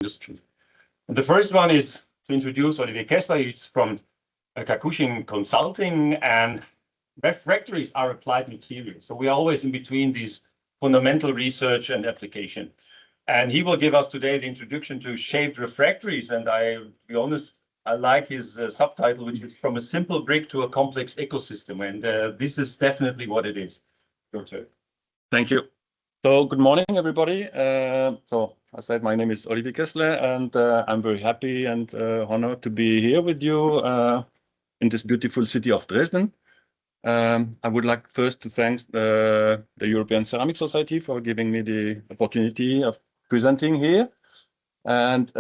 industry. And the first one is to introduce Olivier Kessler. He's from Kakushin Consulting, and refractories are applied materials. So we are always in between these fundamental research and application. And he will give us today the introduction to shaped refractories. And to be honest, I like his subtitle, which is From a Simple Brick to a Complex Ecosystem. And this is definitely what it is. Your turn. Thank you. So good morning, everybody. So I said my name is Olivier Kessler, and I'm very happy and honored to be here with you in this beautiful city of Dresden. I would like first to thank the European Ceramic Society for giving me the opportunity of presenting here. And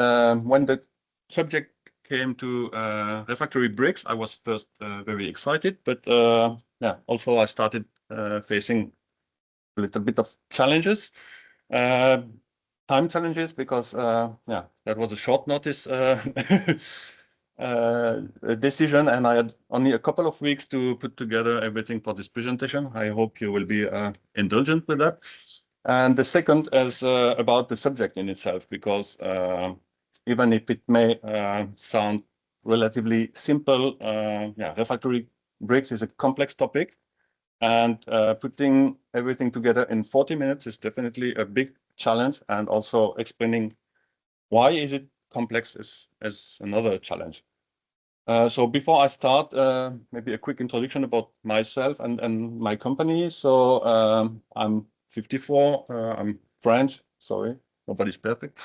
when the subject came to refractory bricks, I was first very excited, but yeah, also I started facing a little bit of challenges, time challenges, because yeah, that was a short notice decision, and I had only a couple of weeks to put together everything for this presentation. I hope you will be indulgent with that. And the second is about the subject in itself, because even if it may sound relatively simple, yeah, refractory bricks is a complex topic. And putting everything together in 40 minutes is definitely a big challenge, and also explaining why is it complex is another challenge. So before I start, maybe a quick introduction about myself and my company. So I'm 54, I'm French, sorry, nobody's perfect.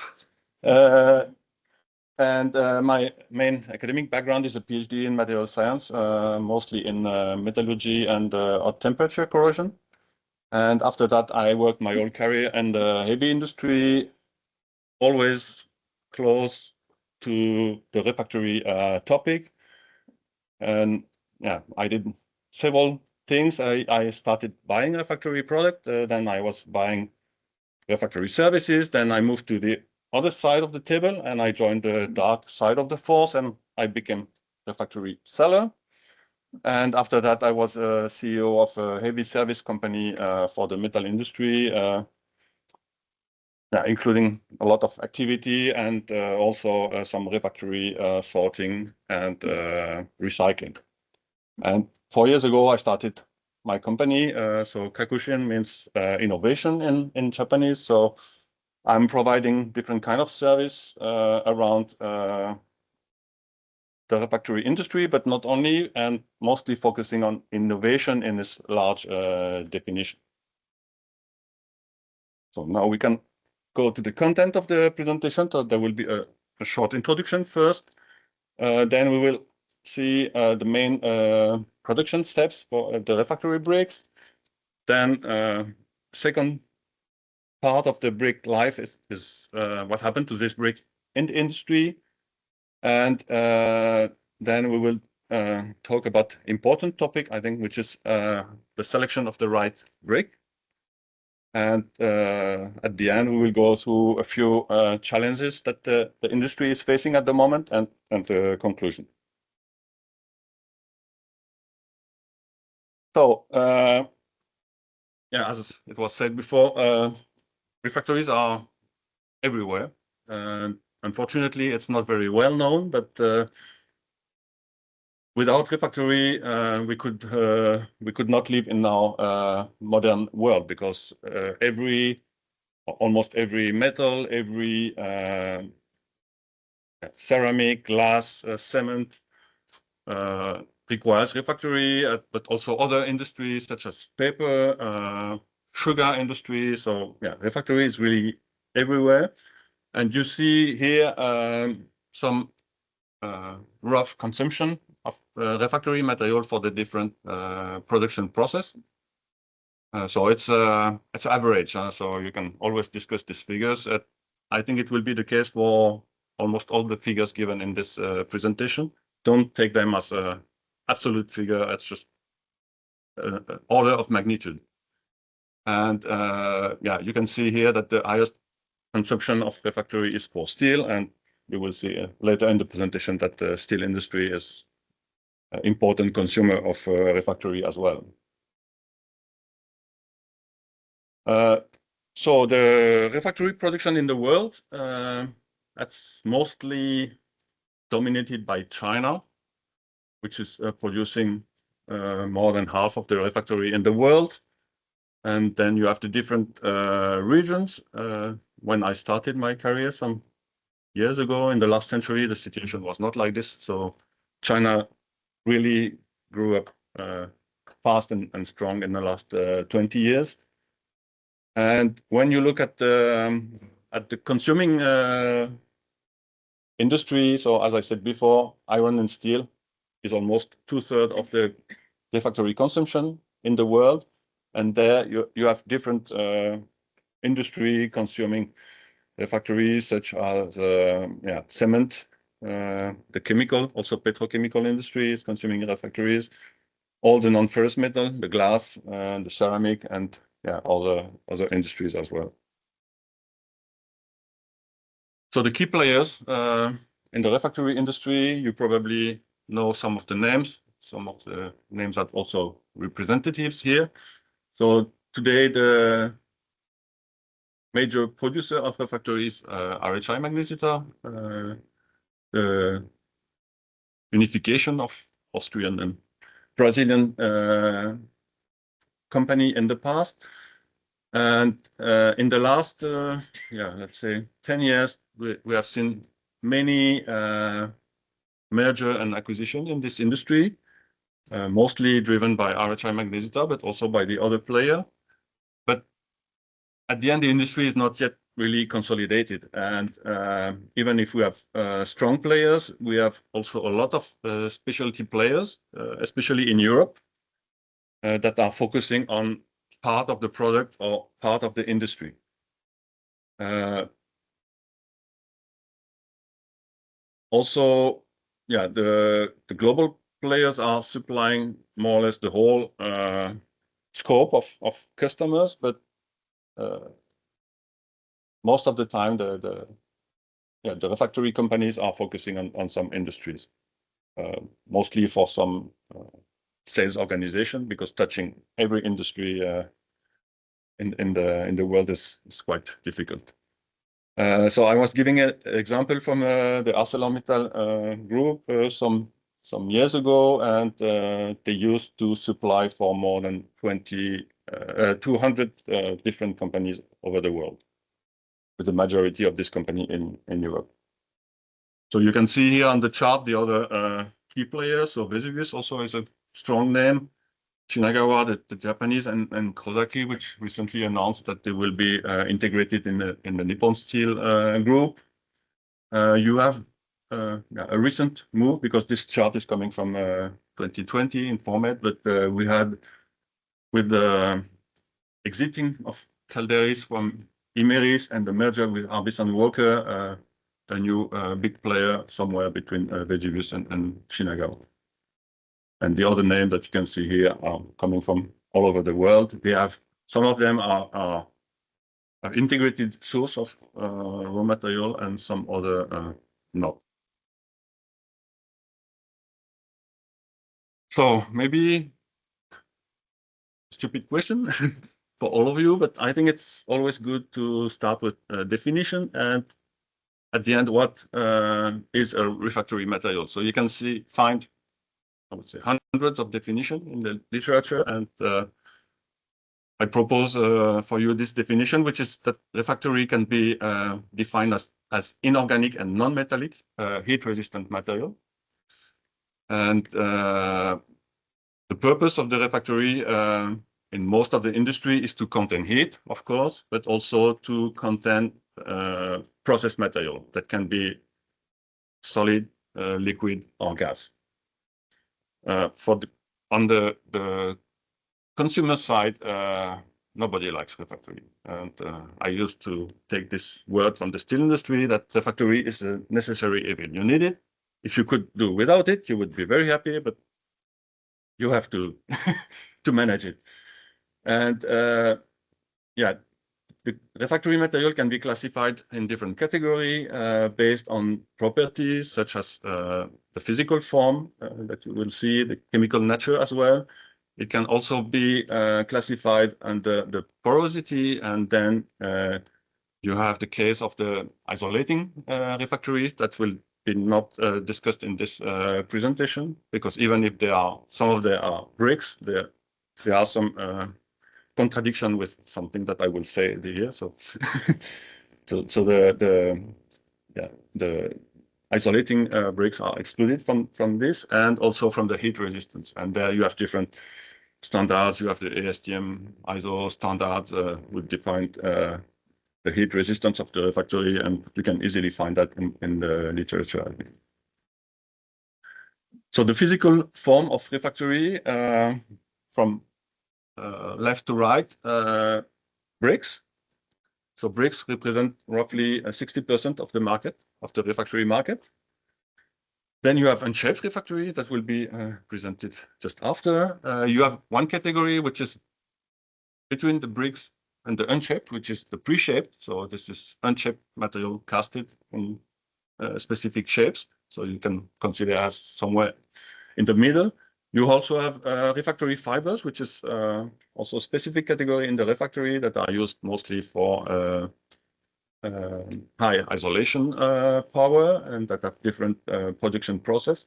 And my main academic background is a PhD in material science, mostly in metallurgy and hot temperature corrosion. And after that, I worked my whole career in the heavy industry, always close to the refractory topic. And yeah, I did several things. I started buying a refractory product, then I was buying refractory services, then I moved to the other side of the table and I joined the dark side of the force and I became a refractory seller. And after that, I was a CEO of a heavy service company for the metal industry, yeah, including a lot of activity and also some refractory sorting and recycling. And 4 years ago, I started my company. So Kakushin means innovation in Japanese. So I'm providing different kind of service around the refractory industry, but not only, and mostly focusing on innovation in this large definition. So now we can go to the content of the presentation. So there will be a short introduction first. Then we will see the main production steps for the refractory bricks. Then second part of the brick life is what happened to this brick in the industry. And then we will talk about important topic, I think, which is the selection of the right brick. And at the end, we will go through a few challenges that the industry is facing at the moment and the conclusion. So, yeah, as it was said before, refractories are everywhere. Unfortunately, it's not very well known, but without refractory, we could not live in our modern world, because almost every metal, every ceramic, glass, cement requires refractory, but also other industries such as paper, sugar industry. So yeah, refractory is really everywhere. And you see here some rough consumption of refractory material for the different production process. So it's average, so you can always discuss these figures. I think it will be the case for almost all the figures given in this presentation. Don't take them as an absolute figure. It's just an order of magnitude. And yeah, you can see here that the highest consumption of refractory is for steel, and you will see later in the presentation that the steel industry is an important consumer of refractory as well. So the refractory production in the world that's mostly dominated by China, which is producing more than half of the refractory in the world. And then you have the different regions. When I started my career some years ago in the last century, the situation was not like this. So China really grew up fast and strong in the last 20 years. And when you look at the consuming industry, so as I said before, iron and steel is almost 2/3 of the refractory consumption in the world. And there you have different industry consuming refractories such as cement, the chemical, also petrochemical industry is consuming refractories, all the non-ferrous metal, the glass, the ceramic, and other industries as well. So the key players in the refractory industry, you probably know some of the names. Some of the names are also representatives here. So today, the major producer of refractories RHI Magnesita, the unification of Austrian and Brazilian company in the past. And in the last, let's say 10 years, we have seen many merger and acquisition in this industry, mostly driven by RHI Magnesita, but also by the other player. But at the end, the industry is not yet really consolidated. And even if we have strong players, we have also a lot of specialty players, especially in Europe, that are focusing on part of the product or part of the industry. Also, the global players are supplying more or less the whole scope of customers, but most of the time the refractory companies are focusing on some industries, mostly for some sales organization, because touching every industry in the world is quite difficult. So I was giving an example from the ArcelorMittal group some years ago, and they used to supply for more than 200 different companies over the world, with the majority of this company in Europe. So you can see here on the chart the other key players. So Vesuvius also is a strong name. Shinagawa, the Japanese, and Kosaki, which recently announced that they will be integrated in the Nippon Steel group. You have a recent move, because this chart is coming from 2020 in format, but we had, with the exiting of Calderis from Imerys and the merger with Arbis & Walker, a new big player somewhere between Vesuvius and Shinagawa. And the other name that you can see here are coming from all over the world. They have, some of them are integrated source of raw material, and some other not. So maybe stupid question for all of you, but I think it's always good to start with a definition, and at the end, what is a refractory material? So you can find, I would say, hundreds of definitions in the literature, and I propose for you this definition, which is that refractory can be defined as inorganic and non-metallic heat-resistant material. And the purpose of the refractory in most of the industry is to contain heat, of course, but also to contain processed material that can be solid, liquid, or gas. On the consumer side, nobody likes refractory. And I used to take this word from the steel industry, that refractory is a necessary evil. You need it. If you could do without it, you would be very happy, but you have to to manage it. And the refractory material can be classified in different categories based on properties such as the physical form that you will see, the chemical nature as well. It can also be classified under the porosity, and then You have the case of the isolating refractory that will be not discussed in this presentation, because even if there are some of them are bricks, there are some contradiction with something that I will say here. So, so the isolating bricks are excluded from this, and also from the heat resistance. And there you have different standards. You have the ASTM ISO standards with defined the heat resistance of the refractory, and you can easily find that in the literature. So the physical form of refractory from left to right, bricks. So bricks represent roughly 60% of the market, of the refractory market. Then you have unshaped refractory that will be presented just after. You have one category which is between the bricks and the unshaped, which is the pre-shaped. So this is unshaped material casted in specific shapes. So you can consider as somewhere in the middle. You also have refractory fibers, which is also a specific category in the refractory that are used mostly for high isolation power, and that have different production process.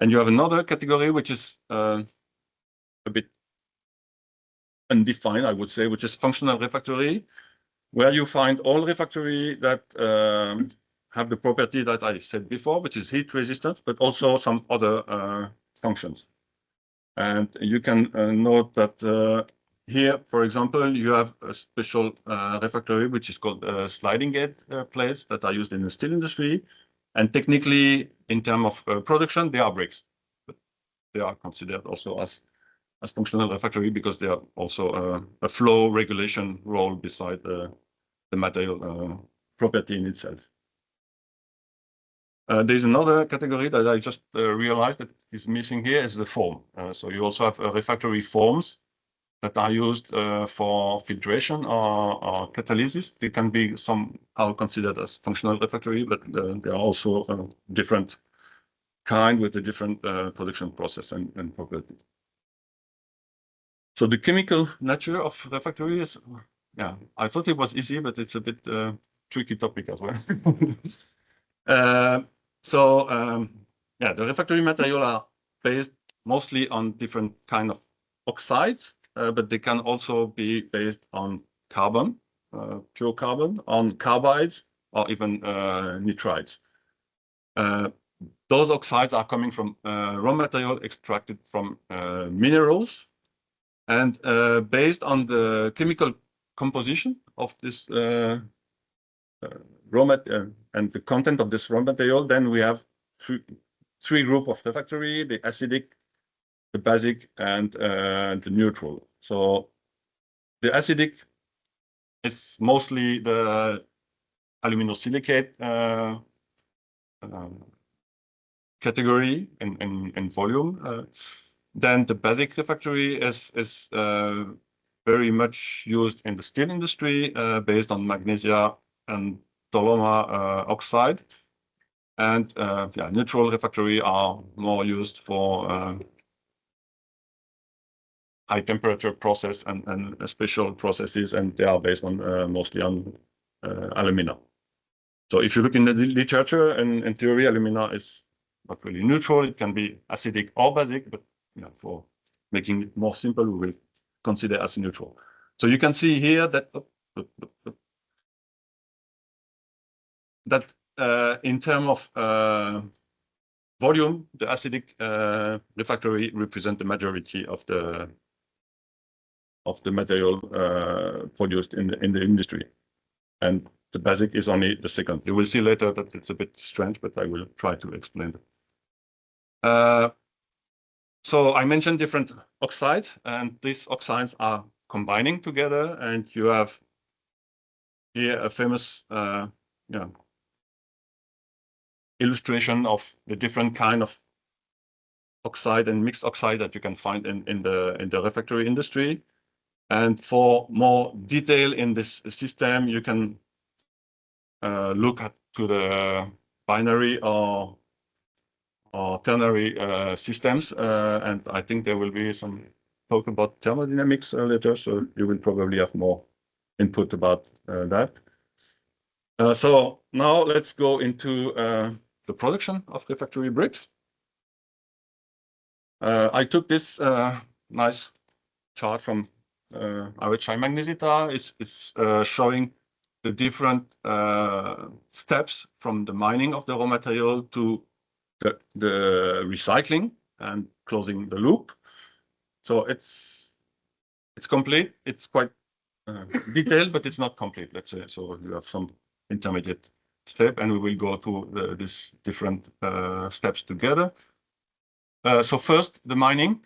And you have another category which is a bit undefined, I would say, which is functional refractory, where you find all refractory that have the property that I said before, which is heat resistance, but also some other functions. And you can note that here, for example, you have a special refractory, which is called sliding gate plates that are used in the steel industry. And technically, in terms of production, they are bricks. But they are considered also as functional refractory because they are also a flow regulation role beside the material property in itself. There's another category that I just realized that is missing here is the form. So you also have refractory forms that are used for filtration or catalysis. They can be somehow considered as functional refractory, but they are also different kind with a different production process and property. So the chemical nature of refractory is, yeah, I thought it was easy, but it's a bit tricky topic as well. Yeah, the refractory material are based mostly on different kind of oxides, but they can also be based on carbon, pure carbon, on carbides, or even nitrides. Those oxides are coming from raw material extracted from minerals, and based on the chemical composition of this raw material and the content of this raw material, then we have three groups of refractory: the acidic, the basic, and the neutral. So the acidic is mostly the aluminosilicate category in volume. Then the basic refractory is very much used in the steel industry based on magnesia and toluene oxide. And yeah, neutral refractory are more used for high temperature process and special processes, and they are based on mostly on alumina. So if you look in the literature, in theory, alumina is not really neutral. It can be acidic or basic, but yeah, for making it more simple, we will consider as neutral. So you can see here that in terms of volume, the acidic refractory represent the majority of the material produced in the industry, and the basic is only the second. You will see later that it's a bit strange, but I will try to explain it. So I mentioned different oxides, and these oxides are combining together, and you have here a famous illustration of the different kind of oxide and mixed oxide that you can find in the refractory industry. And for more detail in this system, you can look to the binary or ternary systems, and I think there will be some talk about thermodynamics later, so you will probably have more input about that. So now let's go into the production of refractory bricks. I took this nice chart from RHI Magnesita. It's showing the different steps from the mining of the raw material to the recycling and closing the loop. So it's complete. It's quite detailed, but it's not complete, let's say. So you have some intermediate step, and we will go through these different steps together. So first, the mining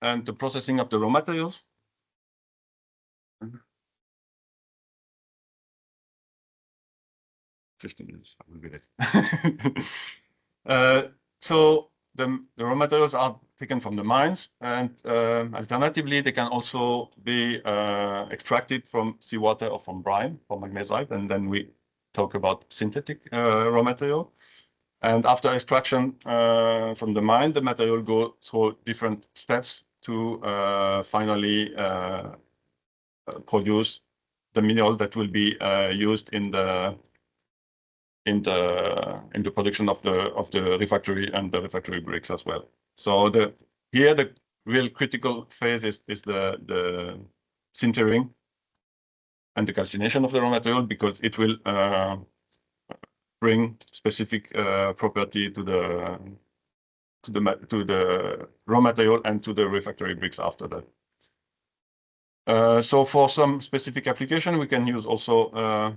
and the processing of the raw materials. 15 minutes, I will get it. So the raw materials are taken from the mines, and alternatively, they can also be extracted from seawater or from brine, from magnesite, and then we talk about synthetic raw material. And after extraction from the mine, the material goes through different steps to finally produce the mineral that will be used in the production of the refractory and the refractory bricks as well. So here the real critical phase is the sintering and the calcination of the raw material, because it will bring specific property to the raw material and to the refractory bricks after that. So for some specific application, we can use also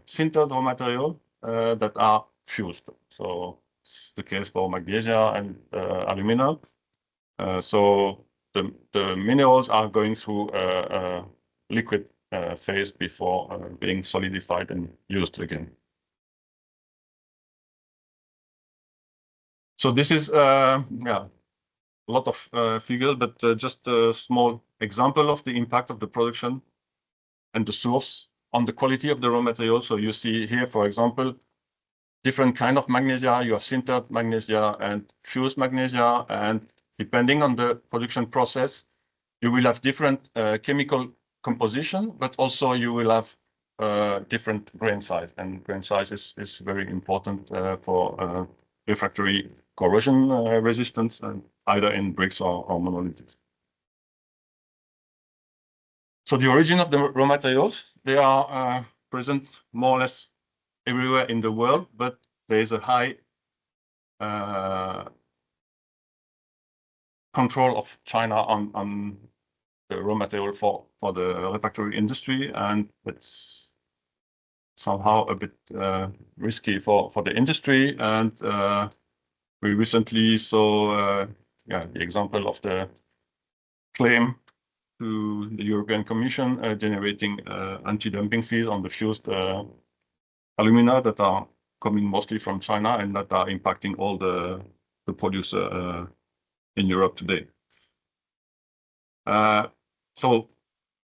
sintered raw material that are fused. So it's the case for magnesia and alumina. So the minerals are going through a liquid phase before being solidified and used again. So this is a lot of figures, but just a small example of the impact of the production and the source on the quality of the raw material. So you see here, for example, different kind of magnesia. You have sintered magnesia and fused magnesia, and depending on the production process, you will have different chemical composition, but also you will have different grain size, and grain size is very important for refractory corrosion resistance, either in bricks or monolithics. So the origin of the raw materials, they are present more or less everywhere in the world, but there is a high control of China on the raw material for the refractory industry, and it's somehow a bit risky for the industry. And we recently saw the example of the claim to the European Commission generating anti-dumping fees on the fused alumina that are coming mostly from China and that are impacting all the producer in Europe today. So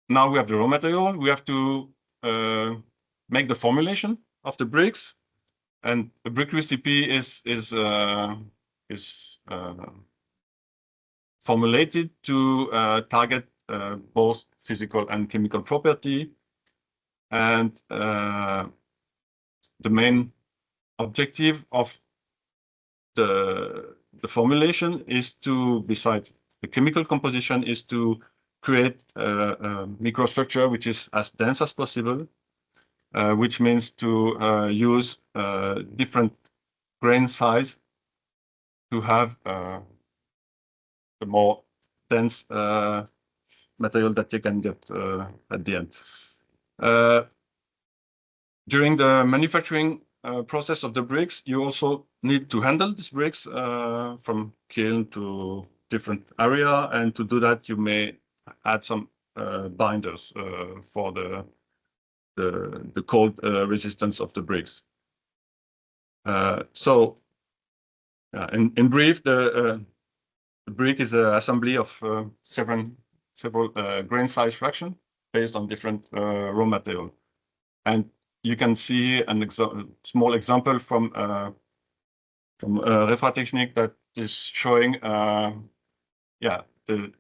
now we have the raw material. We have to make the formulation of the bricks, and the brick recipe is formulated to target both physical and chemical property, and the main objective of the formulation is to, besides the chemical composition, is to create a microstructure which is as dense as possible, which means to use different grain size to have a more dense material that you can get at the end. During the manufacturing process of the bricks, you also need to handle these bricks from kiln to different area, and to do that you may add some binders for the cold resistance of the bricks. So in brief, the brick is an assembly of several grain size fraction based on different raw material, and you can see an small example from Refratechnik that is showing the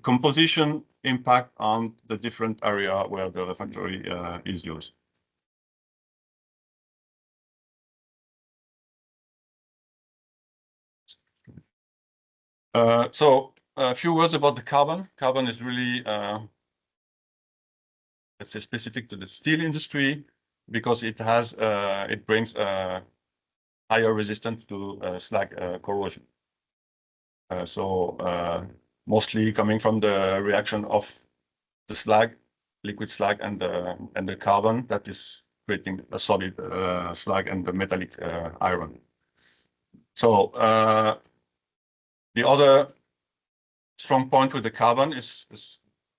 composition impact on the different area where the refractory is used. So a few words about the carbon. Carbon is really, let's say, specific to the steel industry because it has, it brings higher resistance to slag corrosion. So mostly coming from the reaction of the slag, liquid slag, and the carbon that is creating a solid slag and the metallic iron. So the other strong point with the carbon is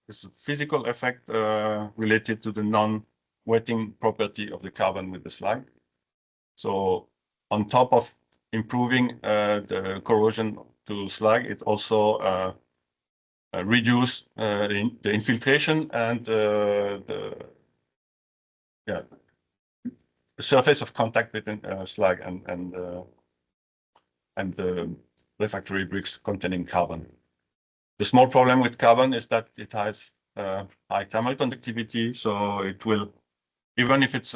a physical effect related to the non-wetting property of the carbon with the slag. So on top of improving the corrosion to slag, it also reduce the infiltration and the surface of contact between slag and the refractory bricks containing carbon. The small problem with carbon is that it has high thermal conductivity, so it will, even if it's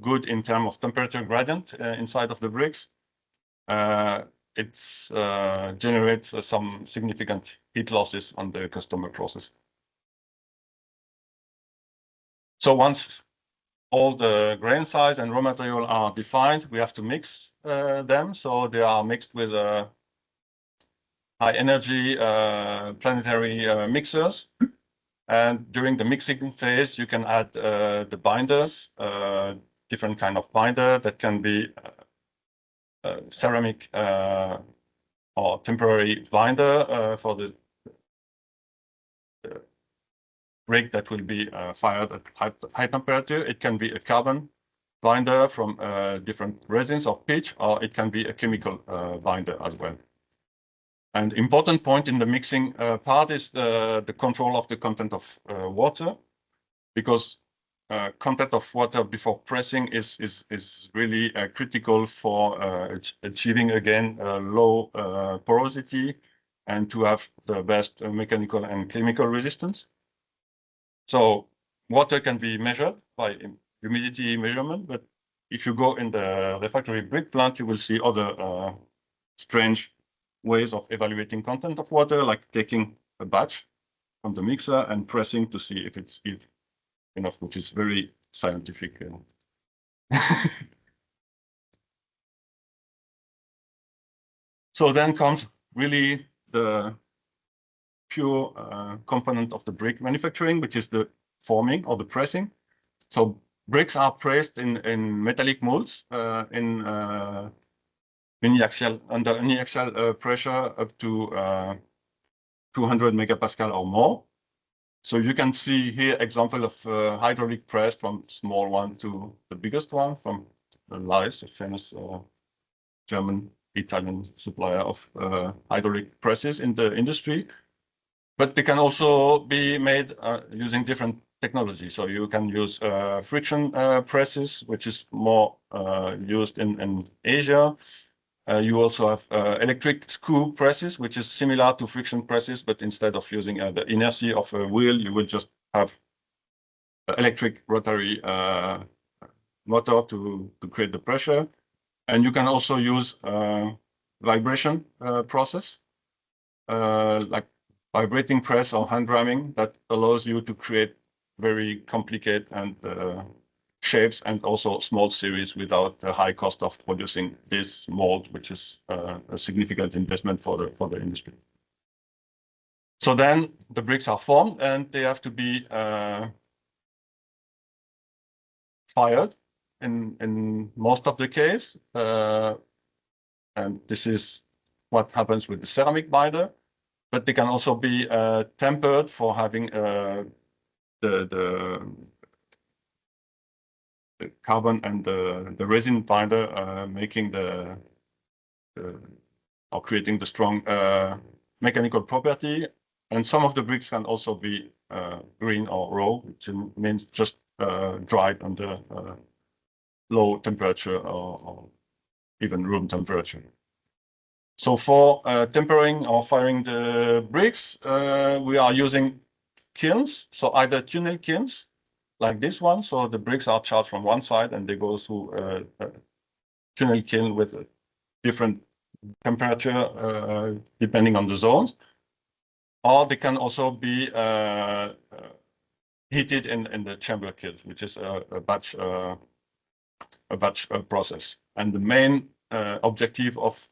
good in terms of temperature gradient inside of the bricks, it generates some significant heat losses on the customer process. So once all the grain size and raw material are defined, we have to mix them. So they are mixed with high energy planetary mixers. And during the mixing phase, you can add the binders, different kind of binder that can be ceramic or temporary binder for the brick that will be fired at high temperature. It can be a carbon binder from different resins or pitch, or it can be a chemical binder as well. And important point in the mixing part is the control of the content of water, because content of water before pressing is really critical for achieving again low porosity and to have the best mechanical and chemical resistance. So water can be measured by humidity measurement, but if you go in the refractory brick plant, you will see other strange ways of evaluating content of water, like taking a batch from the mixer and pressing to see if it's enough, which is very scientific. So then comes really the pure component of the brick manufacturing, which is the forming or the pressing. So bricks are pressed in metallic molds under uniaxial pressure up to 200 megapascal or more. So you can see here example of hydraulic press from small one to the biggest one from Leis, a famous German Italian supplier of hydraulic presses in the industry. But they can also be made using different technology. So you can use friction presses, which is more used in Asia. You also have electric screw presses, which is similar to friction presses, but instead of using the inertia of a wheel, you will just have electric rotary motor to create the pressure. And you can also use vibration process, like vibrating press or hand ramming, that allows you to create very complicated and shapes and also small series without the high cost of producing this mold, which is a significant investment for the industry. So then the bricks are formed and they have to be fired in most of the case. And this is what happens with the ceramic binder, but they can also be tempered for having the carbon and the resin binder making or creating the strong mechanical property. And some of the bricks can also be green or raw, which means just dried under low temperature or even room temperature. So for tempering or firing the bricks, we are using kilns, so either tunnel kilns like this one. So the bricks are charged from one side and they go through a tunnel kiln with different temperature depending on the zones, or they can also be heated in the chamber kit, which is a batch process. And the main objective of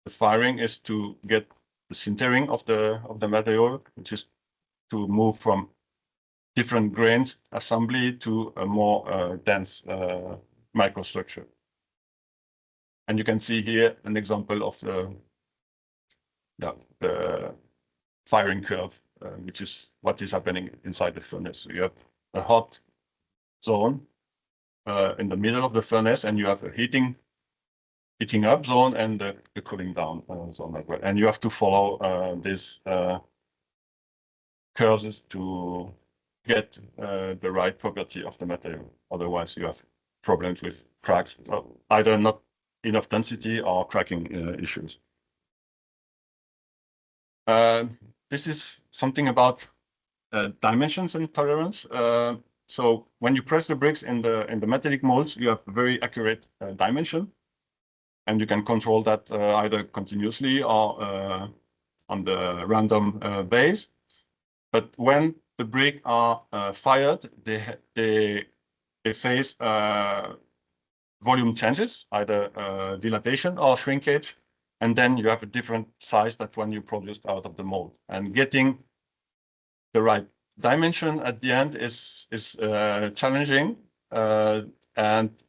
the firing is to get the sintering of the material, which is to move from different grains assembly to a more dense microstructure. And you can see here an example of the firing curve, which is what is happening inside the furnace. So you have a hot zone in the middle of the furnace, and you have a heating up zone and the cooling down zone as well. And you have to follow these curves to get the right property of the material. Otherwise, you have problems with cracks, either not enough density or cracking issues. This is something about dimensions and tolerance. So when you press the bricks in the metallic molds, you have very accurate dimension, and you can control that either continuously or on the random base. But when the bricks are fired, they face volume changes, either dilatation or shrinkage, and then you have a different size that when you produced out of the mold. And getting the right dimension at the end is challenging, and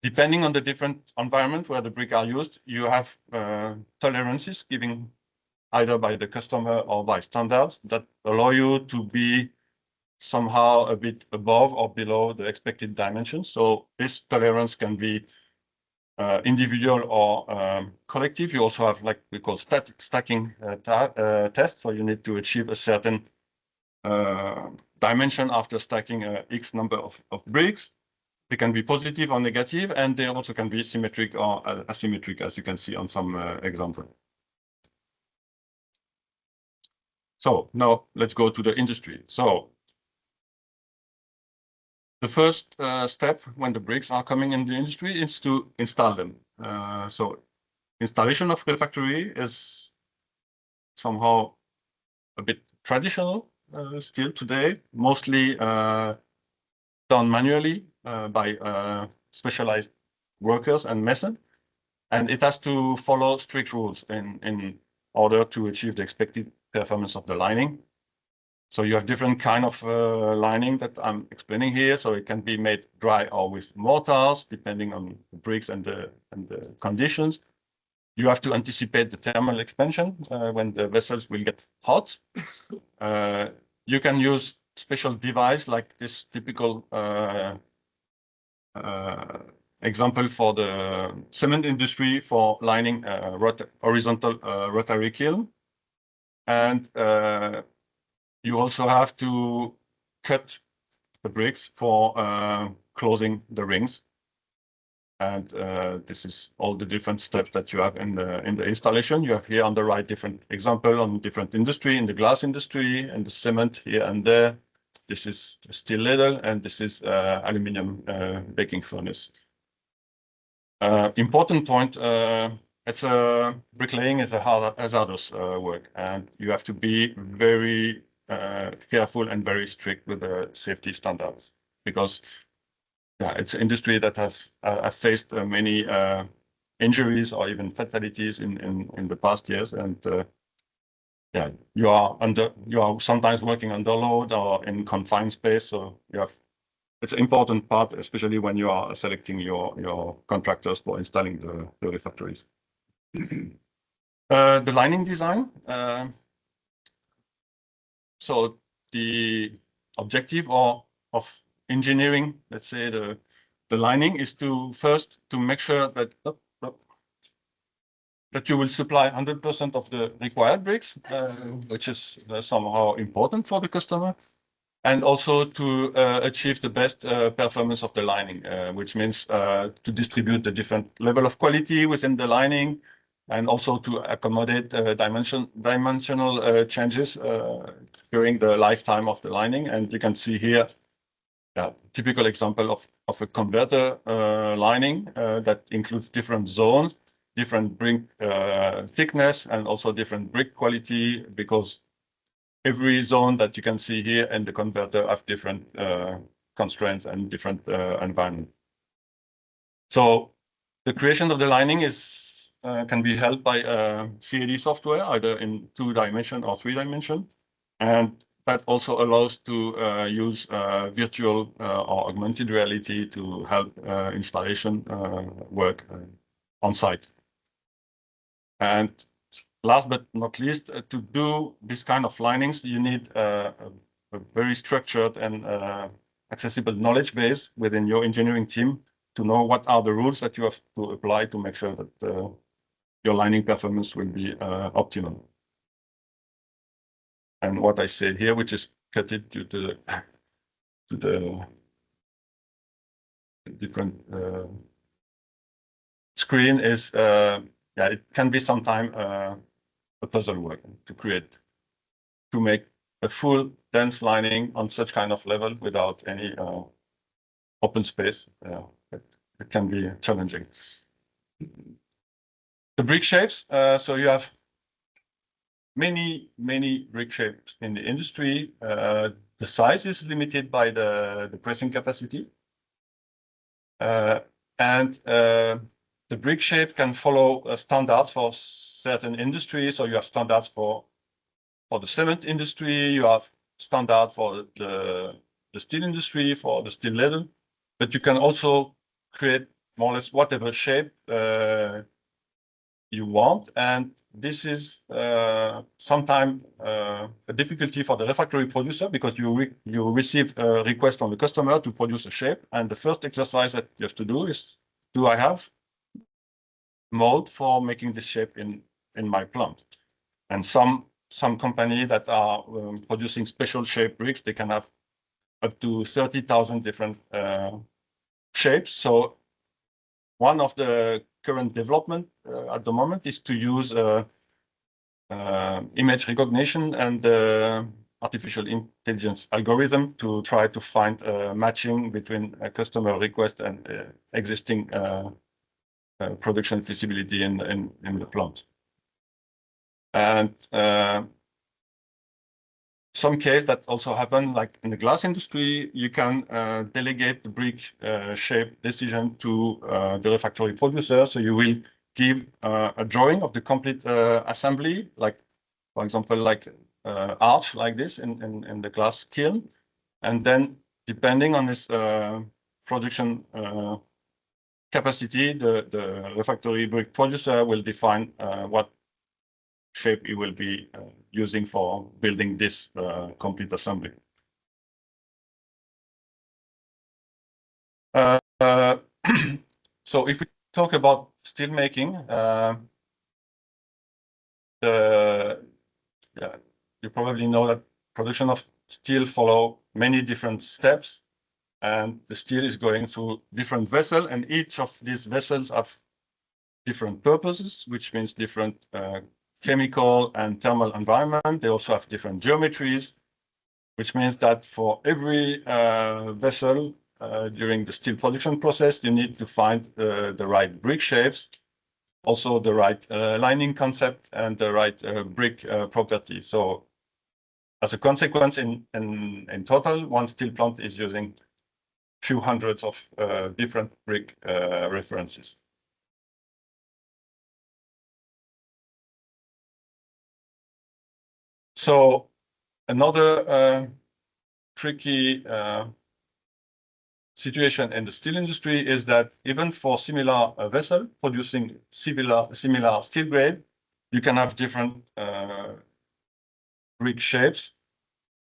depending on the different environment where the bricks are used, you have tolerances given either by the customer or by standards that allow you to be somehow a bit above or below the expected dimensions. So this tolerance can be individual or collective. You also have, like we call stacking tests. So you need to achieve a certain dimension after stacking X number of bricks. They can be positive or negative, and they also can be symmetric or asymmetric, as you can see on some example. So now let's go to the industry. So the first step when the bricks are coming in the industry is to install them. So installation of refractory is somehow a bit traditional still today, mostly done manually by specialized workers and masons. And it has to follow strict rules in order to achieve the expected performance of the lining. So you have different kind of lining that I'm explaining here. So it can be made dry or with mortars, depending on the bricks and the conditions. You have to anticipate the thermal expansion when the vessels will get hot. You can use special device like this typical example for the cement industry for lining horizontal rotary kiln. And you also have to cut the bricks for closing the rings. And this is all the different steps that you have in the installation. You have here on the right different example on different industry, in the glass industry and the cement here and there. This is steel ladle, and this is aluminum baking furnace. Important point, it's bricklaying is a hazardous work, and you have to be very careful and very strict with the safety standards, because it's an industry that has faced many injuries or even fatalities in the past years, and you are sometimes working under load or in confined space, so it's an important part, especially when you are selecting your contractors for installing the refractories. The lining design. So the objective of engineering, let's say the lining, is to first to make sure that you will supply 100% of the required bricks, which is somehow important for the customer, and also to achieve the best performance of the lining, which means to distribute the different level of quality within the lining, and also to accommodate dimensional changes during the lifetime of the lining. And you can see here typical example of a converter lining that includes different zones. different brick thickness and also different brick quality, because every zone that you can see here in the converter have different constraints and different environment. So the creation of the lining is can be helped by CAD software, either in 2-dimension or 3-dimension, and that also allows to use virtual or augmented reality to help installation work on site. And last but not least, to do this kind of linings, you need a very structured and accessible knowledge base within your engineering team to know what are the rules that you have to apply to make sure that your lining performance will be optimal. And what I said here, which is cut it to the different screen, is yeah, it can be sometimes a puzzle work to make a full dense lining on such kind of level without any open space. It can be challenging. The brick shapes, so you have many brick shapes in the industry. The size is limited by the pressing capacity. And the brick shape can follow standards for certain industries. So you have standards for the cement industry, you have standard for the steel industry, for the steel ladle, but you can also create more or less whatever shape you want. And this is sometimes a difficulty for the refractory producer, because you receive a request from the customer to produce a shape, and the first exercise that you have to do is, do I have mold for making this shape in my plant? And some company that are producing special shape bricks, they can have up to 30,000 different shapes. So one of the current development at the moment is to use image recognition and artificial intelligence algorithm to try to find matching between a customer request and existing production feasibility in the plant. And some case that also happen, like in the glass industry, you can delegate the brick shape decision to the refractory producer. So you will give a drawing of the complete assembly, like, for example, like arch like this in the glass kiln. And then depending on this production capacity, the refractory brick producer will define what shape you will be using for building this complete assembly. So if we talk about steel making, you probably know that production of steel follow many different steps, and the steel is going through different vessels, and each of these vessels have different purposes, which means different chemical and thermal environment. They also have different geometries, which means that for every vessel during the steel production process, you need to find the right brick shapes, also the right lining concept, and the right brick property. So as a consequence, in total, one steel plant is using few hundreds of different brick references. So another tricky situation in the steel industry is that even for similar vessel producing similar steel grade, you can have different brick shapes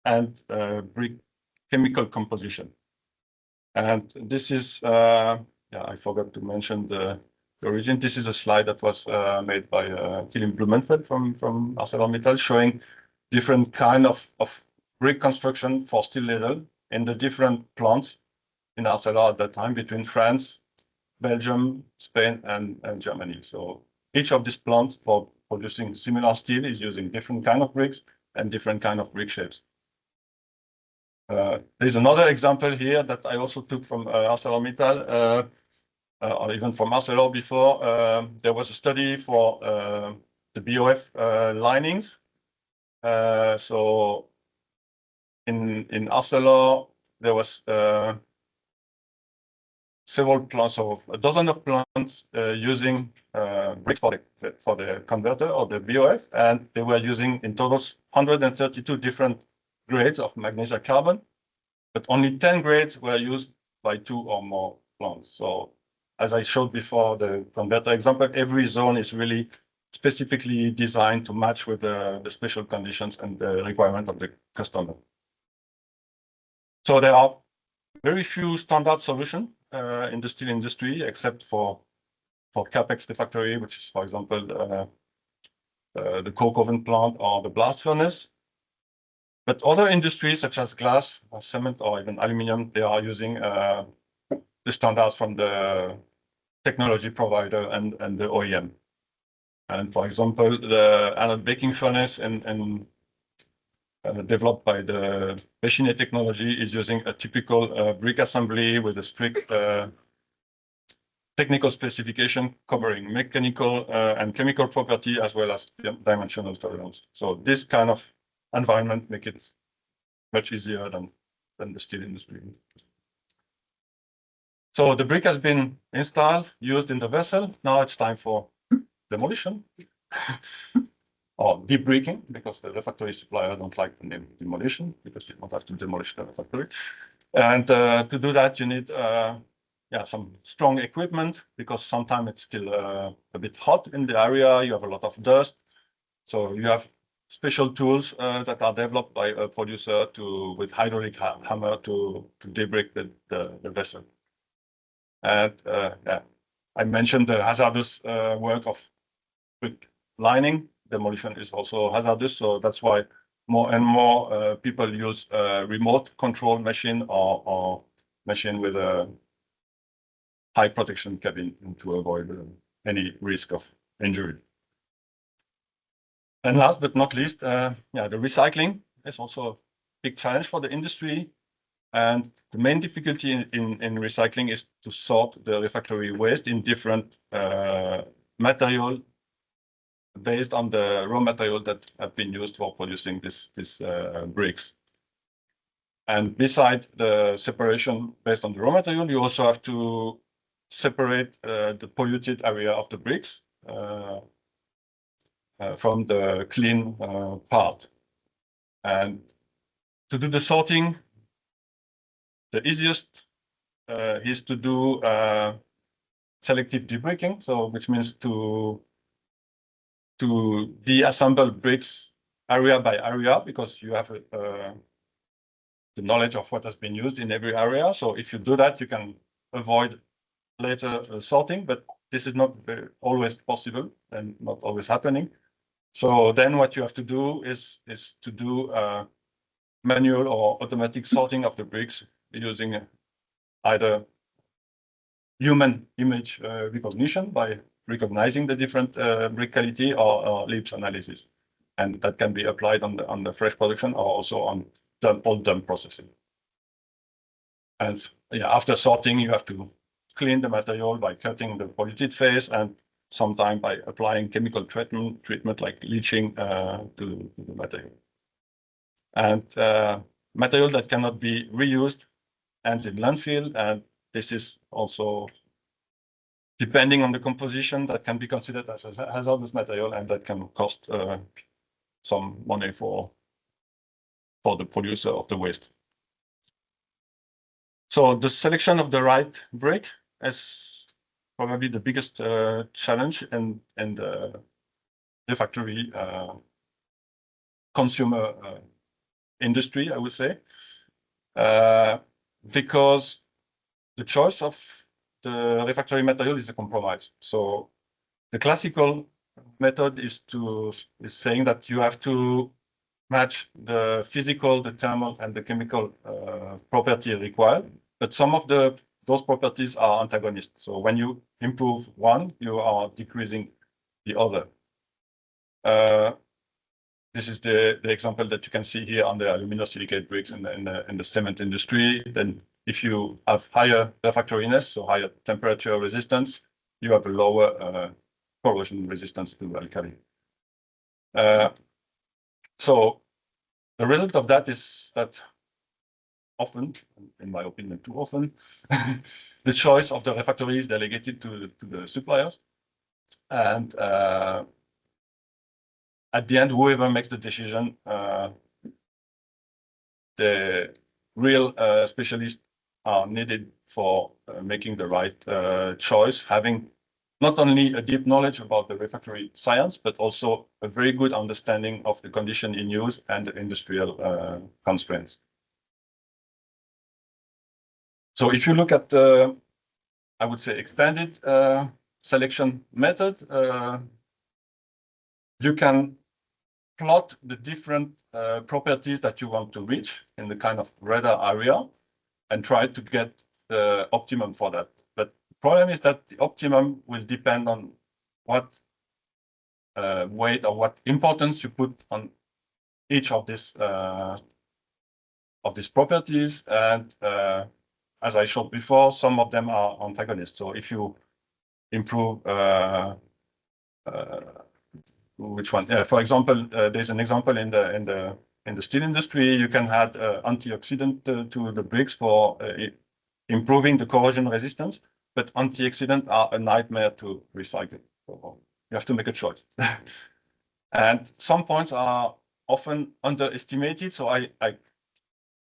and brick chemical composition. And this is, yeah, I forgot to mention the origin. This is a slide that was made by Philip Blumenfeld from ArcelorMittal, showing different kind of brick construction for steel ladle in the different plants in Arcelor at that time, between France, Belgium, Spain, and Germany. So each of these plants for producing similar steel is using different kind of bricks and different kind of brick shapes. There's another example here that I also took from ArcelorMittal. or even from Arcelor before, there was a study for the BOF linings. So in Arcelor, there was several plants, of a dozen of plants using bricks for the converter or the BOF, and they were using in total 132 different grades of magnesium carbon, but only 10 grades were used by 2 or more plants. So as I showed before, the converter example, every zone is really specifically designed to match with the special conditions and the requirement of the customer. So there are very few standard solutions in the steel industry, except for CapEx refractory, which is, for example, the coke oven plant or the blast furnace. But other industries, such as glass, or cement, or even aluminum, they are using the standards from the technology provider and the OEM. And for example, the anode baking furnace and developed by the Machine technology is using a typical brick assembly with a strict technical specification covering mechanical and chemical property as well as dimensional tolerance. So this kind of environment makes it much easier than the steel industry. So the brick has been installed, used in the vessel. Now it's time for demolition or debricking, because the refractory supplier don't like the name demolition, because you don't have to demolish the refractory. And to do that, you need some strong equipment, because sometimes it's still a bit hot in the area. You have a lot of dust. So you have special tools that are developed by a producer with hydraulic hammer to debrick the vessel. And I mentioned the hazardous work of brick lining. Demolition is also hazardous, so that's why more and more people use remote control machine or machine with a high protection cabin to avoid any risk of injury. And last but not least, the recycling is also a big challenge for the industry. And the main difficulty in recycling is to sort the refractory waste in different material based on the raw material that have been used for producing this bricks. And beside the separation based on the raw material, you also have to separate the polluted area of the bricks from the clean part. And to do the sorting, the easiest is to do selective debricking, so which means to deassemble bricks area by area, because you have the knowledge of what has been used in every area. So if you do that, you can avoid later sorting, but this is not always possible and not always happening. So then what you have to do is to do manual or automatic sorting of the bricks using either human image recognition by recognizing the different brick quality or LIBS analysis. And that can be applied on the fresh production or also on all dump processing. And after sorting, you have to clean the material by cutting the polluted phase and sometimes by applying chemical treatment like leaching to the material. And material that cannot be reused ends in landfill, and this is also, depending on the composition, that can be considered as a hazardous material, and that can cost some money for the producer of the waste. So the selection of the right brick is probably the biggest challenge in the refractory consumer industry, I would say, because the choice of the refractory material is a compromise. So the classical method is saying that you have to match the physical, the thermal, and the chemical property required. But some of those properties are antagonists. So when you improve one, you are decreasing the other. This is the example that you can see here on the aluminosilicate bricks in the cement industry. Then if you have higher refractoriness, so higher temperature resistance, you have a lower corrosion resistance to alkali. So the result of that is that often, in my opinion, too often, the choice of the refractory is delegated to the suppliers. And at the end, whoever makes the decision, the real specialists are needed for making the right choice, having not only a deep knowledge about the refractory science, but also a very good understanding of the condition in use and the industrial constraints. So if you look at the, I would say, extended selection method, you can plot the different properties that you want to reach in the kind of radar area and try to get the optimum for that. But the problem is that the optimum will depend on what weight or what importance you put on each of these properties. And as I showed before, some of them are antagonists. So if you improve which one? For example, there's an example in the steel industry. You can add antioxidant to the bricks for improving the corrosion resistance, but antioxidants are a nightmare to recycle. So you have to make a choice. And some points are often underestimated. So I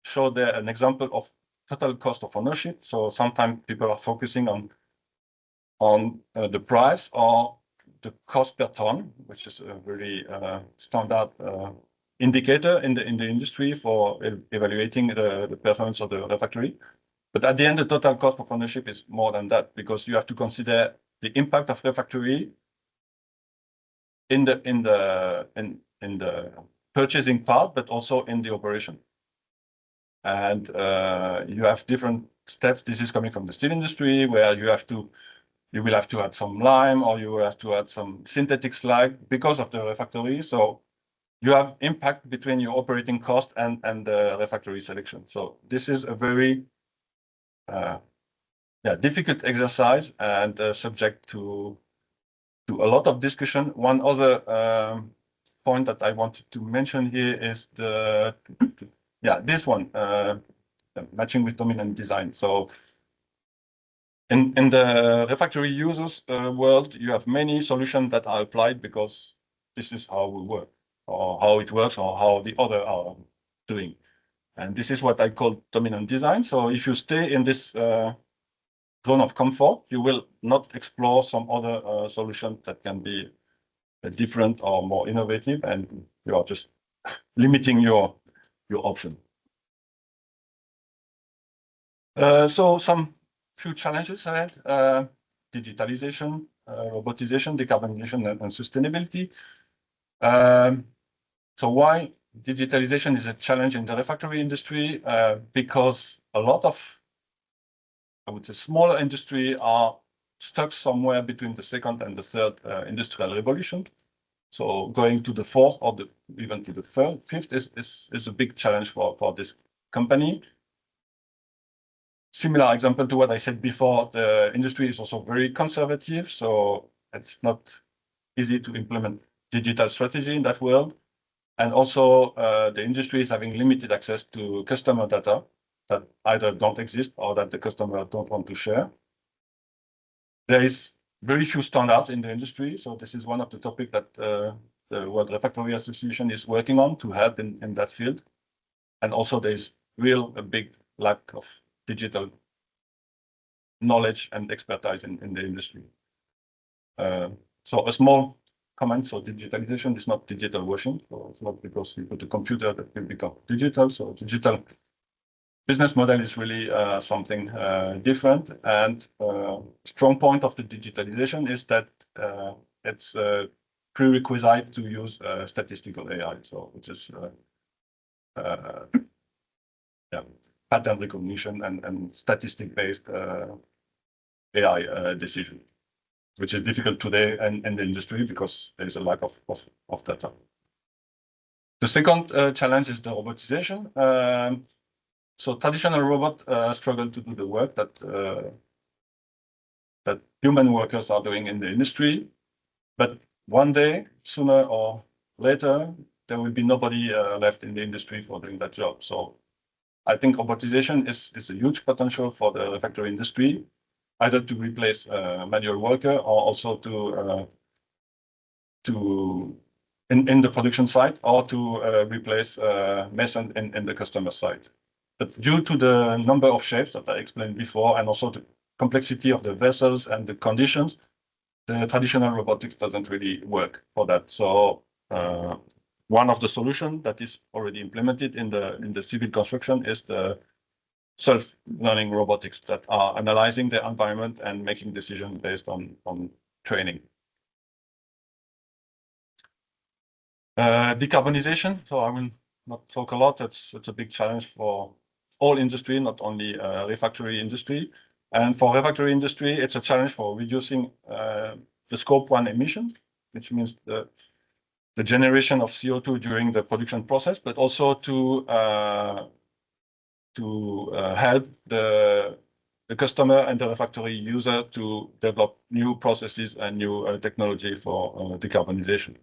showed there an example of total cost of ownership. So sometimes people are focusing on the price or the cost per ton, which is a very standard indicator in the industry for evaluating the performance of the refractory. But at the end, the total cost of ownership is more than that, because you have to consider the impact of refractory in the purchasing part, but also in the operation. And you have different steps. This is coming from the steel industry, where you will have to add some lime, or you will have to add some synthetic slag because of the refractory. So you have impact between your operating cost and the refractory selection. So this is a very difficult exercise and subject to a lot of discussion. One other point that I wanted to mention here is this one, matching with dominant design. So in the refractory users world, you have many solutions that are applied because this is how we work, or how it works, or how the other are doing. And this is what I call dominant design. So if you stay in this zone of comfort, you will not explore some other solution that can be different or more innovative, and you are just limiting your option. So some few challenges ahead: digitalization, robotization, decarbonization, and sustainability. So why digitalization is a challenge in the refractory industry? Because a lot of, I would say, smaller industry are stuck somewhere between the second and the third industrial revolution. So going to the fourth or even to the fifth is a big challenge for this company. Similar example to what I said before, the industry is also very conservative, so it's not easy to implement digital strategy in that world. And also the industry is having limited access to customer data that either don't exist or that the customer don't want to share. There is very few standards in the industry, so this is one of the topics that the World Refractory Association is working on to help in that field. And also there's a big lack of digital knowledge and expertise in the industry. So a small comment, so digitalization is not digital washing. So it's not because you put a computer that will become digital. So digital business model is really something different. And strong point of the digitalization is that it's a prerequisite to use statistical AI, so which is pattern recognition and statistic-based AI decision, which is difficult today in the industry because there is a lack of data. The second challenge is the robotization. So traditional robots struggle to do the work that that human workers are doing in the industry. But one day, sooner or later, there will be nobody left in the industry for doing that job. So I think robotization is a huge potential for the refractory industry, either to replace manual worker or also to in the production side, or to replace mason in the customer side. But due to the number of shapes that I explained before, and also the complexity of the vessels and the conditions, the traditional robotics doesn't really work for that. So one of the solutions that is already implemented in the civil construction is the self-learning robotics that are analyzing the environment and making decisions based on training. Decarbonization. So I will not talk a lot. It's a big challenge for all industry, not only refractory industry. And for refractory industry, it's a challenge for reducing the scope 1 emission, which means the generation of CO2 during the production process, but also to help the customer and the refractory user to develop new processes and new technology for decarbonization.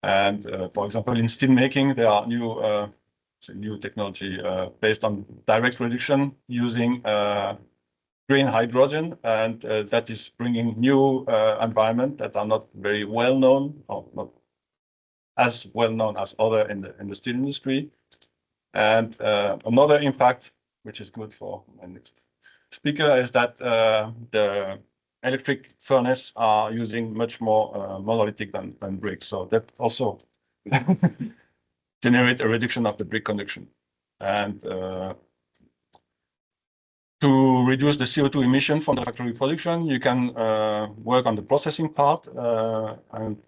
And for example, in steel making, there are new technology based on direct reduction using green hydrogen, and that is bringing new environment that are not very well known, or not as well known as other in the steel industry. And another impact, which is good for my next speaker, is that the electric furnace are using much more monolithic than brick. So that also generate a reduction of the brick conduction. And to reduce the CO2 emission from the factory production, you can work on the processing part and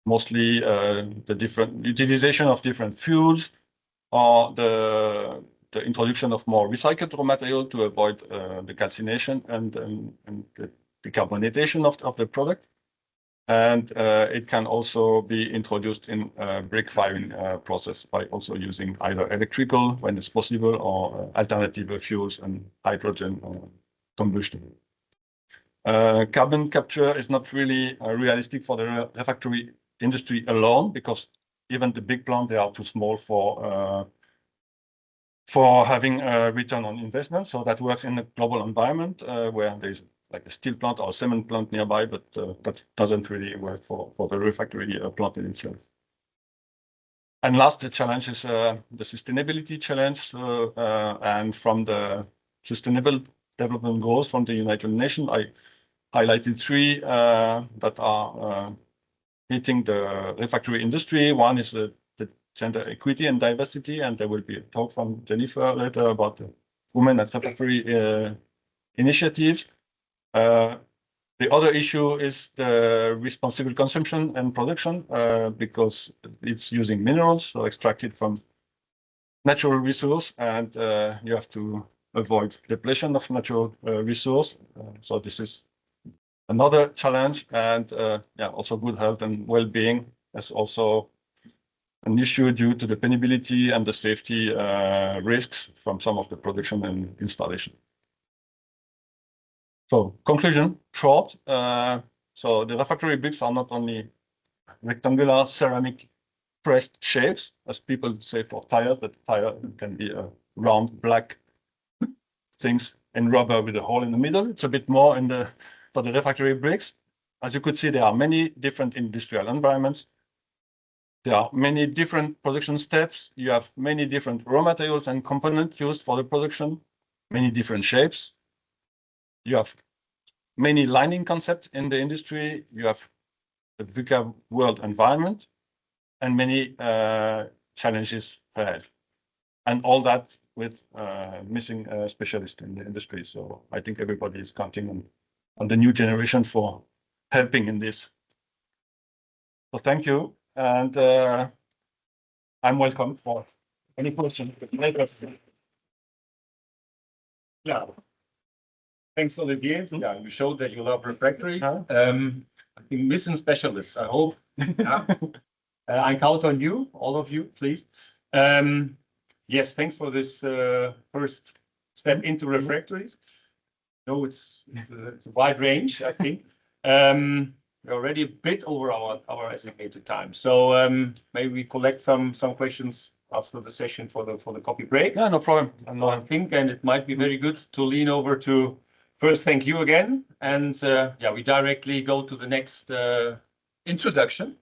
mostly the different utilization of different fuels, or the introduction of more recycled raw material to avoid the calcination and the decarbonization of the product. And it can also be introduced in brick firing process by also using either electrical when it's possible, or alternative fuels and hydrogen combustion. Carbon capture is not really realistic for the refractory industry alone, because even the big plant, they are too small for having a return on investment. So that works in a global environment where there's like a steel plant or a cement plant nearby, but that doesn't really work for the refractory plant in itself. And last challenge is the sustainability challenge. And from the Sustainable Development Goals from the United Nations, I highlighted three that are hitting the refractory industry. One is the gender equity and diversity, and there will be a talk from Jennifer later about the Women at Refractory initiatives. The other issue is the responsible consumption and production, because it's using minerals, so extracted from natural resource, and you have to avoid depletion of natural resource. So this is another challenge, and yeah, also good health and well-being is also an issue due to the penability and the safety risks from some of the production and installation. So conclusion, short. So the refractory bricks are not only rectangular ceramic pressed shapes, as people say for tires, that tire can be a round black things in rubber with a hole in the middle. It's a bit more for the refractory bricks. As you could see, there are many different industrial environments. There are many different production steps. You have many different raw materials and components used for the production, many different shapes. You have many lining concepts in the industry. You have the VUCA world environment, and many challenges ahead. And all that with missing specialists in the industry. So I think everybody is counting on the new generation for helping in this. So thank you. And I'm welcome for any questions. Yeah. Thanks, Olivier. Yeah, you showed that you love refractory. I think missing specialists, I hope. Yeah. I count on you, all of you, please. Yes, thanks for this first step into refractories. No, it's a wide range, I think. We're already a bit over our estimated time. So maybe we collect some questions after the session for the coffee break. Yeah, no problem. I think, and it might be very good to lean over to first thank you again. And yeah, we directly go to the next introduction.